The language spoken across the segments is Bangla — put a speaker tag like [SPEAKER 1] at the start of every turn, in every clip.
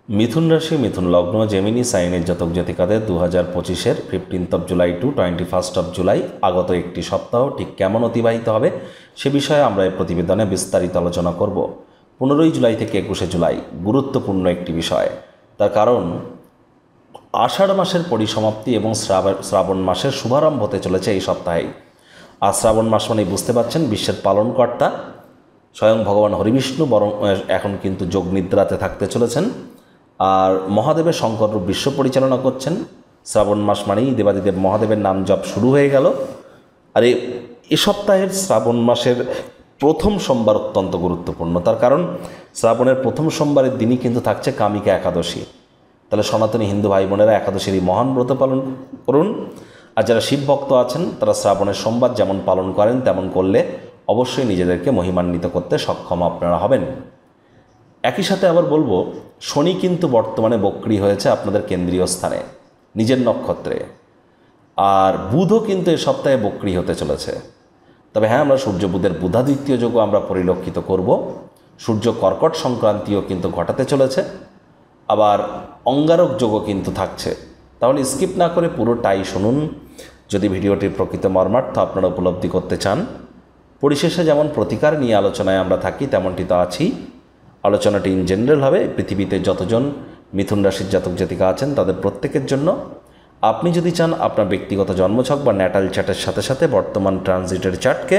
[SPEAKER 1] মিথুন রাশি, মিথুন লগ্ন, জেমিনি সাইনের জাতক জাতিকাদের 2025-এর 15 জুলাই টু 21 জুলাই আগত একটি সপ্তাহ ঠিক কেমন অতিবাহিত হবে সে বিষয়ে আমরা এই প্রতিবেদনে বিস্তারিত আলোচনা করব। 15 জুলাই থেকে 21 জুলাই গুরুত্বপূর্ণ একটি বিষয়। তার কারণ আষাঢ় মাসের পরিসমাপ্তি এবং শ্রাবণ মাসের শুভারম্ভ হতে চলেছে এই সপ্তাহেই। আর শ্রাবণ মাস মানেই বুঝতে পারছেন বিশ্বের পালনকর্তা স্বয়ং ভগবান হরিবিষ্ণু বরং এখন কিন্তু যোগ নিদ্রাতে থাকতে চলেছেন। আর মহাদেবের শঙ্কর রূপ বিশ্ব পরিচালনা করছেন। শ্রাবণ মাস মানেই দেবাদিদেব মহাদেবের নাম জপ শুরু হয়ে গেল। আর এ সপ্তাহের শ্রাবণ মাসের প্রথম সোমবার অত্যন্ত গুরুত্বপূর্ণ। তার কারণ শ্রাবণের প্রথম সোমবারের দিনই কিন্তু থাকছে কামিকা একাদশী। তাহলে সনাতনী হিন্দু ভাই বোনেরা একাদশীর এই মহান ব্রত পালন করুন। আর যারা শিব ভক্ত আছেন তারা শ্রাবণের সোমবার যেমন পালন করেন তেমন করলে অবশ্যই নিজেদেরকে মহিমান্বিত করতে সক্ষম আপনারা হবেন। একই সাথে আবার বলবো, শনি কিন্তু বর্তমানে বক্রী হয়েছে আপনাদের কেন্দ্রীয় স্থানে নিজের নক্ষত্রে। আর বুধও কিন্তু এ সপ্তাহে বক্রী হতে চলেছে। তবে হ্যাঁ, আমরা সূর্য বুধের বুধাদিত্য যোগও আমরা পরিলক্ষিত করব। সূর্য কর্কট সংক্রান্তিও কিন্তু ঘটাতে চলেছে। আবার অঙ্গারক যোগও কিন্তু থাকছে। তাহলে স্কিপ না করে পুরোটাই শুনুন যদি ভিডিওটির প্রকৃত মর্মার্থ আপনারা উপলব্ধি করতে চান। পরিশেষে যেমন প্রতিকার নিয়ে আলোচনায় আমরা থাকি তেমনটি তো আছি। আলোচনাটি ইন জেনারেল হবে পৃথিবীতে যতজন মিথুন রাশির জাতক জাতিকা আছেন তাদের প্রত্যেকের জন্য। আপনি যদি চান আপনার ব্যক্তিগত জন্মছক বা ন্যাটাল চার্টের সাথে সাথে বর্তমান ট্রানজিটের চার্টকে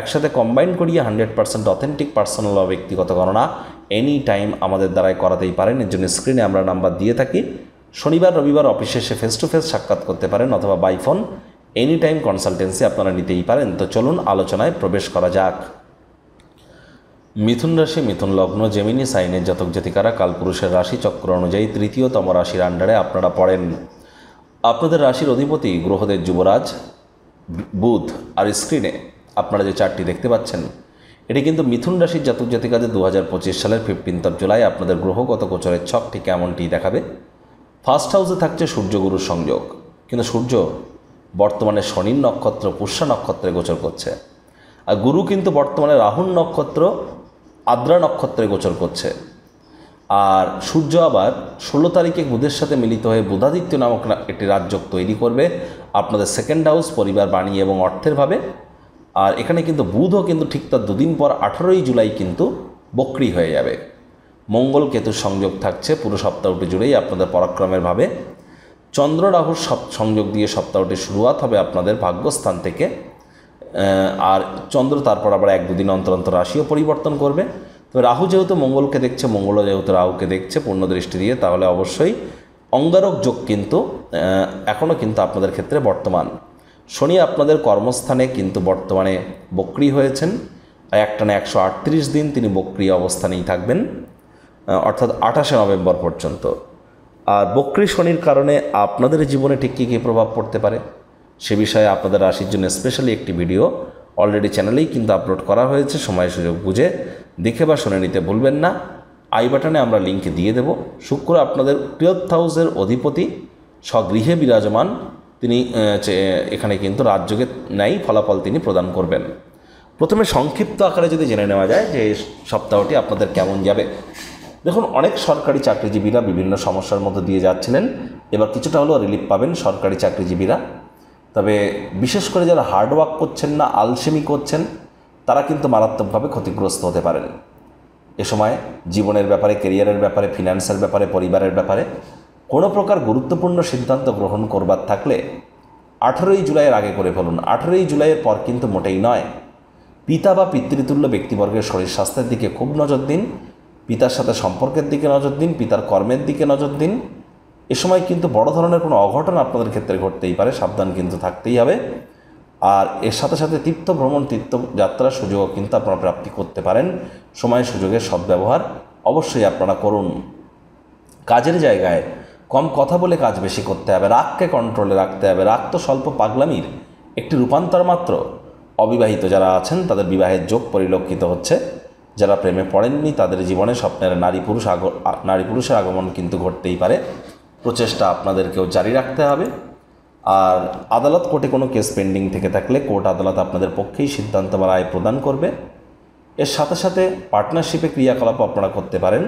[SPEAKER 1] একসাথে কম্বাইন করিয়ে 100% অথেন্টিক পার্সোনাল বা ব্যক্তিগত গণনা এনি টাইম আমাদের দ্বারাই করাতেই পারেন। এর জন্য স্ক্রিনে আমরা নাম্বার দিয়ে থাকি। শনিবার রবিবার অফিসে এসে ফেস টু ফেস সাক্ষাৎ করতে পারেন অথবা by phone any time consultancy আপনারা নিতেই পারেন। তো চলুন আলোচনায় প্রবেশ করা যাক। মিথুন রাশি, মিথুন লগ্ন, জেমিনি সাইনের জাতক জাতিকারা কালপুরুষের রাশি চক্র অনুযায়ী তৃতীয়তম রাশির আন্ডারে আপনারা পড়েন। আপনাদের রাশির অধিপতি গ্রহদের যুবরাজ বুধ। আর স্ক্রিনে আপনারা যে চার্টটি দেখতে পাচ্ছেন এটি কিন্তু মিথুন রাশির জাতক জাতিকাদের 2025 সালের 15 জুলাই আপনাদের গ্রহগত গোচরের ছকটি কেমনটি দেখাবে। ফার্স্ট হাউসে থাকছে সূর্যগুরুর সংযোগ, কিন্তু সূর্য বর্তমানে শনির নক্ষত্র পুষ্যা নক্ষত্রে গোচর করছে। আর গুরু কিন্তু বর্তমানে রাহুর নক্ষত্র আদ্রা নক্ষত্রে গোচর করছে। আর সূর্য আবার 16 তারিখে বুধের সাথে মিলিত হয়ে বুধাদিত্য নামক একটি রাজযোগ তৈরি করবে আপনাদের সেকেন্ড হাউস, পরিবার, বাণী এবং অর্থের ভাবে। আর এখানে কিন্তু বুধও কিন্তু ঠিক তার দুদিন পর 18 জুলাই কিন্তু বক্রী হয়ে যাবে। মঙ্গল কেতুর সংযোগ থাকছে পুরো সপ্তাহটি জুড়েই আপনাদের পরাক্রমের ভাবে। চন্দ্র রাহুর সংযোগ দিয়ে সপ্তাহটি শুরুয়াত হবে আপনাদের ভাগ্যস্থান থেকে। আর চন্দ্র তারপর আবার 1-2 দিন অন্তর অন্তর রাশিও পরিবর্তন করবে। তো রাহু যেহেতু মঙ্গলকে দেখছে, মঙ্গলও যেহেতু রাহুকে দেখছে পূর্ণ দৃষ্টি দিয়ে, তাহলে অবশ্যই অঙ্গারক যোগ কিন্তু এখনও কিন্তু আপনাদের ক্ষেত্রে বর্তমান। শনি আপনাদের কর্মস্থানে কিন্তু বর্তমানে বক্রী হয়েছেন। একটানা 138 দিন তিনি বক্রী অবস্থানেই থাকবেন, অর্থাৎ 28 নভেম্বর পর্যন্ত। আর বক্রী শনির কারণে আপনাদের জীবনে ঠিক কী কী প্রভাব পড়তে পারে সে বিষয়ে আপনাদের রাশির জন্য স্পেশালি একটি ভিডিও অলরেডি চ্যানেলেই কিন্তু আপলোড করা হয়েছে। সময় সুযোগ বুঝে দেখে বা শুনে নিতে ভুলবেন না। আই বাটনে আমরা লিঙ্ক দিয়ে দেব। শুক্র আপনাদের 12th হাউসের অধিপতি, স্বগৃহে বিরাজমান। তিনি এখানে কিন্তু রাজযোগের ন্যায় ফলাফল তিনি প্রদান করবেন। প্রথমে সংক্ষিপ্ত আকারে যদি জেনে নেওয়া যায় যে সপ্তাহটি আপনাদের কেমন যাবে। দেখুন, অনেক সরকারি চাকরিজীবীরা বিভিন্ন সমস্যার মধ্যে দিয়ে যাচ্ছিলেন, এবার কিছুটা হলেও রিলিফ পাবেন সরকারি চাকরিজীবীরা। তবে বিশেষ করে যারা হার্ডওয়ার্ক করছেন না, আলসেমি করছেন, তারা কিন্তু মারাত্মকভাবে ক্ষতিগ্রস্ত হতে পারেন। এ সময় জীবনের ব্যাপারে, কেরিয়ারের ব্যাপারে, ফিনান্সের ব্যাপারে, পরিবারের ব্যাপারে কোনো প্রকার গুরুত্বপূর্ণ সিদ্ধান্ত গ্রহণ করবার থাকলে 18 জুলাইয়ের আগে করে ফেলুন। 18 জুলাইয়ের পর কিন্তু মোটেই নয়। পিতা বা পিতৃতুল্য ব্যক্তিবর্গের শরীর স্বাস্থ্যের দিকে খুব নজর দিন, পিতার সাথে সম্পর্কের দিকে নজর দিন, পিতার কর্মের দিকে নজর দিন। এ সময় কিন্তু বড় ধরনের কোনো অঘটন আপনাদের ক্ষেত্রে ঘটতেই পারে, সাবধান কিন্তু থাকতেই হবে। আর এর সাথে সাথে তীর্থ ভ্রমণ, তীর্থযাত্রার সুযোগও কিন্তু আপনারা প্রাপ্তি করতে পারেন। সময় সুযোগের সদ্ব্যবহার অবশ্যই আপনারা করুন। কাজের জায়গায় কম কথা বলে কাজ বেশি করতে হবে, রাগকে কন্ট্রোলে রাখতে হবে। রাগ তো স্বল্প পাগলামির একটি রূপান্তর মাত্র। অবিবাহিত যারা আছেন তাদের বিবাহের যোগ পরিলক্ষিত হচ্ছে। যারা প্রেমে পড়েননি তাদের জীবনে স্বপ্নের নারী পুরুষের আগমন কিন্তু ঘটতেই পারে। প্রচেষ্টা আপনাদেরকেও জারি রাখতে হবে। আর আদালত কোর্টে কোনো কেস পেন্ডিং থেকে থাকলে কোর্ট আদালত আপনাদের পক্ষেই সিদ্ধান্ত বা রায় প্রদান করবে। এর সাথে সাথে পার্টনারশিপে ক্রিয়াকলাপ আপনারা করতে পারেন।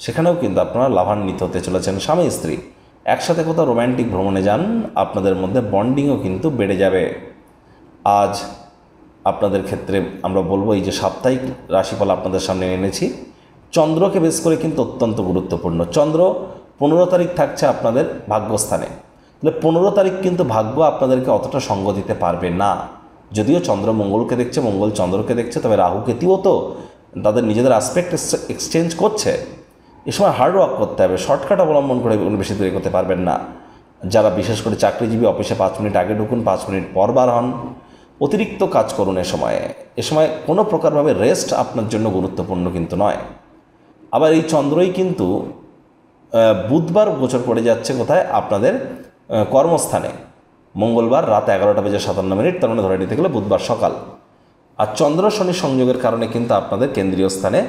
[SPEAKER 1] সেখানেও কিন্তু আপনারা লাভান্বিত হতে চলেছেন। স্বামী স্ত্রী একসাথে কোথাও রোম্যান্টিক ভ্রমণে যান, আপনাদের মধ্যে বন্ডিংও কিন্তু বেড়ে যাবে। আজ আপনাদের ক্ষেত্রে আমরা বলবো, এই যে সাপ্তাহিক রাশিফল আপনাদের সামনে এনেছি, চন্দ্রকে বেশ করে কিন্তু অত্যন্ত গুরুত্বপূর্ণ। চন্দ্র 15 তারিখ থাকছে আপনাদের ভাগ্যস্থানে, তাহলে 15 তারিখ কিন্তু ভাগ্য আপনাদেরকে অতটা সঙ্গ দিতে পারবে না। যদিও চন্দ্র মঙ্গলকে দেখছে, মঙ্গল চন্দ্রকে দেখছে, তবে রাহু কেতুও তো তাদের নিজেদের অ্যাসপেক্ট এক্সচেঞ্জ করছে। এ সময় হার্ড ওয়ার্ক করতে হবে, শর্টকাট অবলম্বন করে বেশি দূরে করতে পারবেন না। যারা বিশেষ করে চাকরিজীবী, অফিসে 5 মিনিট আগে ঢুকুন, 5 মিনিট পর বার হন, অতিরিক্ত কাজ করুন। এ সময় কোনো প্রকারভাবে রেস্ট আপনার জন্য গুরুত্বপূর্ণ কিন্তু নয়। আবার এই চন্দ্রই কিন্তু বুধবার গোচর করে যাচ্ছে কোথায়? আপনাদের কর্মস্থানে, মঙ্গলবার রাত 11:57, তার মানে ধরে নিতে গেলে বুধবার সকাল। আর চন্দ্র শনি সংযোগের কারণে কিন্তু আপনাদের কেন্দ্রীয় স্থানে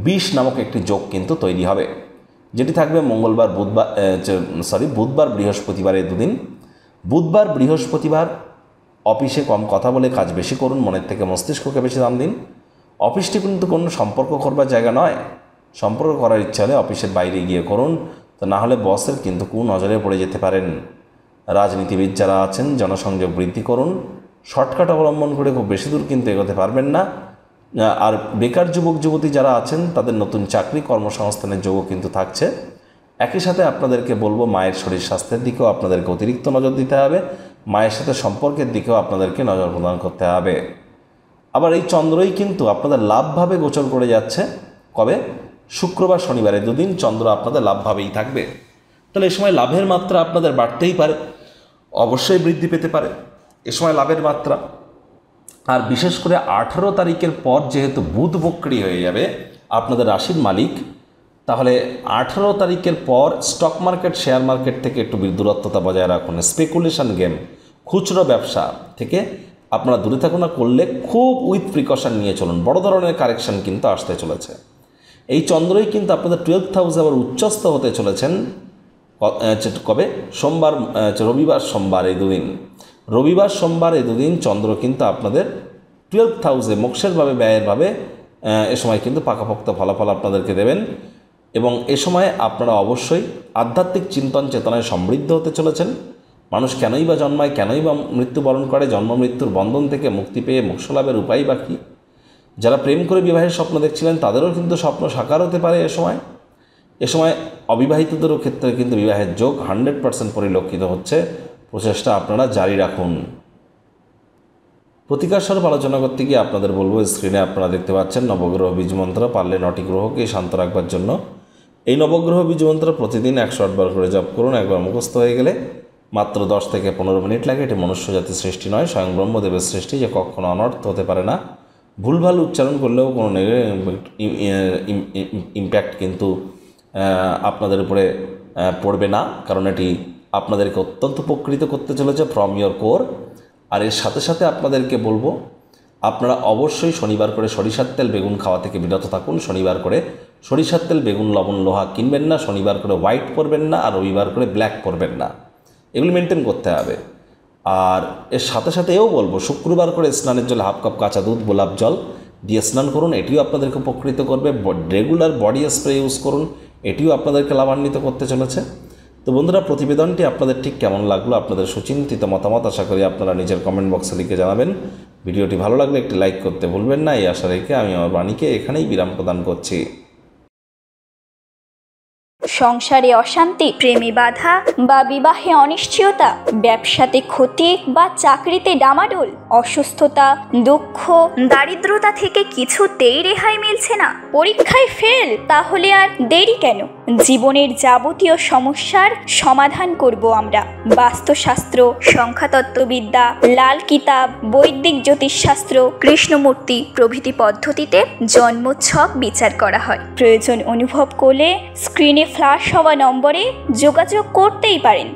[SPEAKER 1] 20 নামক একটি যোগ কিন্তু তৈরি হবে, যেটি থাকবে বুধবার বৃহস্পতিবার, এই দুদিন। বুধবার বৃহস্পতিবার অফিসে কম কথা বলে কাজ বেশি করুন, মনের থেকে মস্তিষ্ককে বেশি দাম দিন। অফিসটি কিন্তু কোনো সম্পর্ক করবার জায়গা নয়। সম্পর্ক করার ইচ্ছা হলে অফিসের বাইরে গিয়ে করুন, তা না হলে বসের কিন্তু নজরে পড়ে যেতে পারেন। রাজনীতিবিদ যারা আছেন, জনসংযোগ বৃদ্ধি করুন, শর্টকাট অবলম্বন করে খুব বেশি দূর কিন্তু এগোতে পারবেন না। আর বেকার যুবক যুবতী যারা আছেন, তাদের নতুন চাকরি কর্মসংস্থানের যোগও কিন্তু থাকছে। একই সাথে আপনাদেরকে বলবো, মায়ের শরীর স্বাস্থ্যের দিকেও আপনাদেরকে অতিরিক্ত নজর দিতে হবে, মায়ের সাথে সম্পর্কের দিকেও আপনাদেরকে নজর প্রদান করতে হবে। আবার এই চন্দ্রই কিন্তু আপনাদের লাভভাবে গোচর করে যাচ্ছে কবে? শুক্রবার শনিবারে, দুদিন চন্দ্র আপনাদের লাভভাবেই থাকবে। তাহলে এ সময় লাভের মাত্রা আপনাদের বাড়তেই পারে, অবশ্যই বৃদ্ধি পেতে পারে এ সময় লাভের মাত্রা। আর বিশেষ করে 18 তারিখের পর যেহেতু বুধ বক্রী হয়ে যাবে আপনাদের রাশির মালিক, তাহলে 18 তারিখের পর স্টক মার্কেট, শেয়ার মার্কেট থেকে একটু দূরত্বতা বজায় রাখুন। স্পেকুলেশন গেম, খুচরো ব্যবসা থেকে আপনারা দূরে থাকুন, না করলে খুব উইথ প্রিকশন নিয়ে চলুন। বড় ধরনের কারেকশন কিন্তু আসতে চলেছে। এই চন্দ্রই কিন্তু আপনাদের 12th হাউসে আবার উচ্চস্থ হতে চলেছেন কবে? সোমবার, রবিবার সোমবার, এই দুদিন। রবিবার সোমবার এই দুদিন চন্দ্র কিন্তু আপনাদের 12th হাউসে মোক্ষের ভাবে, ব্যয়ের ভাবে এ সময় কিন্তু পাকাপোক্ত ফলাফল আপনাদেরকে দেবেন। এবং এ সময় আপনারা অবশ্যই আধ্যাত্মিক চিন্তন চেতনায় সমৃদ্ধ হতে চলেছেন। মানুষ কেনই বা জন্মায়, কেনই বা মৃত্যুবরণ করে, জন্ম মৃত্যুর বন্ধন থেকে মুক্তি পেয়ে মোক্ষ লাভের উপায় বা কী? যারা প্রেম করে বিবাহের স্বপ্ন দেখছিলেন, তাদেরও কিন্তু স্বপ্ন সাকার হতে পারে এ সময় অবিবাহিতদেরও ক্ষেত্রে কিন্তু বিবাহের যোগ 100% পরিলক্ষিত হচ্ছে। প্রচেষ্টা আপনারা জারি রাখুন। প্রতিকার স্বরূপ আলোচনা করতে গিয়ে আপনাদের বলবো, স্ক্রিনে আপনারা দেখতে পাচ্ছেন নবগ্রহ বীজ মন্ত্র, পারলে 9টি গ্রহকে শান্ত রাখবার জন্য এই নবগ্রহ বীজ মন্ত্র প্রতিদিন 108 বার করে জপ করুন। একবার মুখস্থ হয়ে গেলে মাত্র 10 থেকে 15 মিনিট লাগে। এটি মনুষ্য জাতির সৃষ্টি নয়, স্বয়ং ব্রহ্মদেবের সৃষ্টি, যে কখনো অনর্থ হতে পারে না। ভুলভাল উচ্চারণ করলেও কোনো ইম্প্যাক্ট কিন্তু আপনাদের উপরে পড়বে না, কারণ এটি আপনাদেরকে অত্যন্ত উপকৃত করতে চলেছে ফ্রম ইয়োর কোর। আর এর সাথে সাথে আপনাদেরকে বলবো, আপনারা অবশ্যই শনিবার করে সরিষার তেল বেগুন খাওয়া থেকে বিরত থাকুন। শনিবার করে সরিষার তেল বেগুন লবণ লোহা কিনবেন না, শনিবার করে হোয়াইট পরবেন না, আর রবিবার করে ব্ল্যাক পরবেন না। এগুলো মেনটেন করতে হবে। আর এর সাথে সাথে এও বলবো, শুক্রবার করে স্নানের জলে 1/2 কাপ কাঁচা দুধ, গোলাপ জল দিয়ে স্নান করুন, এটিও আপনাদেরকে উপকৃত করবে। রেগুলার বডি স্প্রে ইউজ করুন, এটিও আপনাদেরকে লাভান্বিত করতে চলেছে। তো বন্ধুরা, প্রতিবেদনটি আপনাদের ঠিক কেমন লাগলো, আপনাদের সুচিন্তিত মতামত আশা করি আপনারা নিজের কমেন্ট বক্সে লিখে জানাবেন। ভিডিওটি ভালো লাগলে একটি লাইক করতে ভুলবেন না। এই আশা রেখে আমি আমার বাণীকে এখানেই বিরাম প্রদান করছি।
[SPEAKER 2] সংসারে অশান্তি, প্রেমে বাধা বা বিবাহে অনিশ্চয়তা, ব্যবসাতে ক্ষতি বা চাকরিতে ডামাডোল, অসুস্থতা, দুঃখ, দারিদ্রতা থেকে কিছুতেই রেহাই মিলছে না, পরীক্ষায় ফেল, তাহলে আর দেরি কেন? জীবনের যাবতীয় সমস্যার সমাধান করব আমরা। বাস্তুশাস্ত্র, সংখ্যাতত্ত্ববিদ্যা, লাল কিতাব, বৈদিক জ্যোতিষশাস্ত্র, কৃষ্ণমূর্তি প্রভৃতি পদ্ধতিতে জন্মছক বিচার করা হয়। প্রয়োজন অনুভব করলে স্ক্রিনে ফ্ল্যাশ হওয়া নম্বরে যোগাযোগ করতেই পারেন।